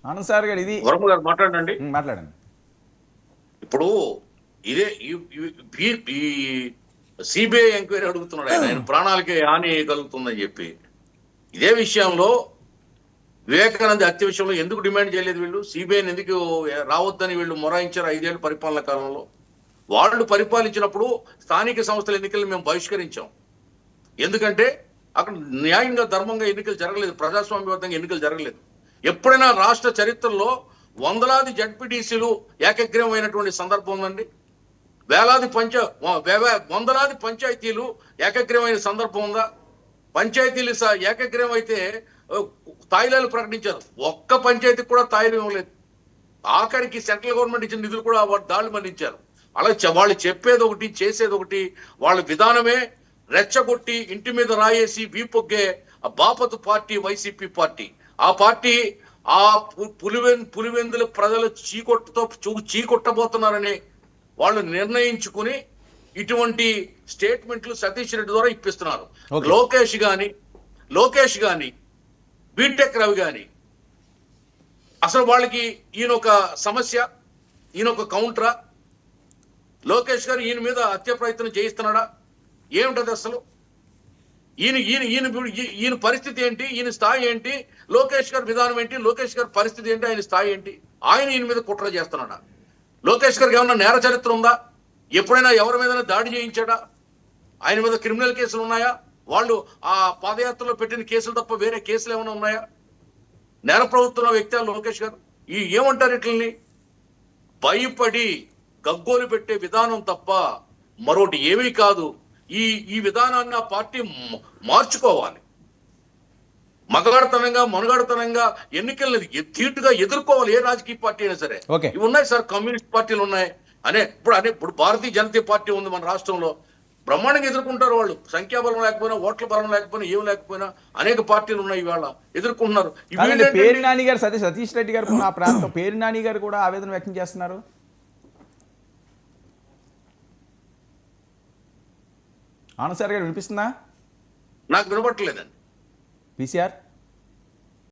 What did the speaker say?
Anand sir గారు ఇది వరమ గారు మాట్లాడండి. మాట్లాడండి. ఇప్పుడు ఇదే ఈ సిబిఐ ఎంక్వైరీ అడుగుతున్నాడు ఆయన ప్రాణాలకి హాని కలుగుతుందని చెప్పి. ఇదే విషయంలో వివేకానంద హత్య విషయంలో ఎందుకు డిమాండ్ చేయలేదు వీళ్ళు? సిబిఐని ఎందుకు రావద్దని వీళ్ళు మొరాయించారు 5 ఏళ్ళ పరిపాలన కాలంలో? వాళ్ళు పరిపాలించినప్పుడు స్థానిక సంస్థల ఎన్నికలు మేము బహిష్కరించాం. ఎందుకంటే అక్కడ న్యాయంగా ధర్మంగా ఎన్నికలు జరగలేదు, ప్రజాస్వామ్యబద్ధంగా ఎన్నికలు జరగలేదు. ఎప్పుడైనా రాష్ట్ర చరిత్రలో వందలాది జడ్పీటీసీలు ఏకగ్రీవమైనటువంటి సందర్భం ఉందండి? వందలాది పంచాయతీలు ఏకగ్రీవమైన సందర్భం ఉందా? పంచాయతీలు ఏకగ్రీవం అయితే తాయిలాలు ప్రకటించారు, ఒక్క పంచాయతీకి కూడా తాయిలు ఇవ్వలేదు. ఆఖరికి సెంట్రల్ గవర్నమెంట్ ఇచ్చిన నిధులు కూడా దాడులు మళ్లించారు. అలా వాళ్ళు చెప్పేది ఒకటి చేసేది ఒకటి. వాళ్ళ విధానమే రెచ్చగొట్టి ఇంటి మీద రాయేసి వీపొగ్గే బాపతు పార్టీ వైసీపీ పార్టీ. ఆ పార్టీ ఆ పులివెందుల ప్రజలు చీకొట్టబోతున్నారని వాళ్ళు నిర్ణయించుకుని ఇటువంటి స్టేట్మెంట్లు సతీష్ రెడ్డి ద్వారా ఇప్పిస్తున్నారు. లోకేష్ గాని బీటెక్ రవి గాని అసలు వాళ్ళకి ఈయన ఒక సమస్య, ఈయన ఒక కౌంటరా? లోకేష్ గారు ఈయన మీద హత్య ప్రయత్నం చేయిస్తున్నాడా? ఏమిటది అసలు? ఈయన పరిస్థితి ఏంటి? ఈయన స్థాయి ఏంటి? లోకేష్ గారి విధానం ఏంటి? లోకేష్ గారి పరిస్థితి ఏంటి? ఆయన స్థాయి ఏంటి? ఆయన ఈయన మీద కుట్ర చేస్తున్నాడా? లోకేష్ గారికి ఏమన్నా నేర చరిత్ర ఉందా? ఎప్పుడైనా ఎవరి మీద దాడి చేయించాడా? ఆయన మీద క్రిమినల్ కేసులు ఉన్నాయా? వాళ్ళు ఆ పాదయాత్రలో పెట్టిన కేసులు తప్ప వేరే కేసులు ఏమైనా ఉన్నాయా? నేర ప్రభుత్వంలో వ్యక్తి లోకేష్ గారు. ఏమంటారు ఇట్లని? భయపడి గగ్గోలు పెట్టే విధానం తప్ప మరొకటి ఏమీ కాదు. ఈ విధానాన్ని ఆ పార్టీ మార్చుకోవాలి. మనుగడతనంగా ఎన్నికల్ని తీటుగా ఎదుర్కోవాలి. ఏ రాజకీయ పార్టీ అయినా సరే. ఇవి ఉన్నాయి సార్, కమ్యూనిస్ట్ పార్టీలు ఉన్నాయి. ఇప్పుడు భారతీయ జనతా పార్టీ ఉంది మన రాష్ట్రంలో, బ్రహ్మాండంగా ఎదుర్కొంటారు వాళ్ళు. సంఖ్యాబలం లేకపోయినా, ఓట్ల బలం లేకపోయినా, ఏం లేకపోయినా అనేక పార్టీలు ఉన్నాయి, ఇవాళ ఎదుర్కొంటున్నారు. పేరు నాని గారు, సతీష్ రెడ్డి గారు ఆ ప్రాంతం పేరు నాని గారు కూడా ఆవేదన వ్యక్తం చేస్తున్నారు. ఆనంద్ సార్ గారు వినిపిస్తుందా? నాకు వినపట్టలేదండి. పీసీఆర్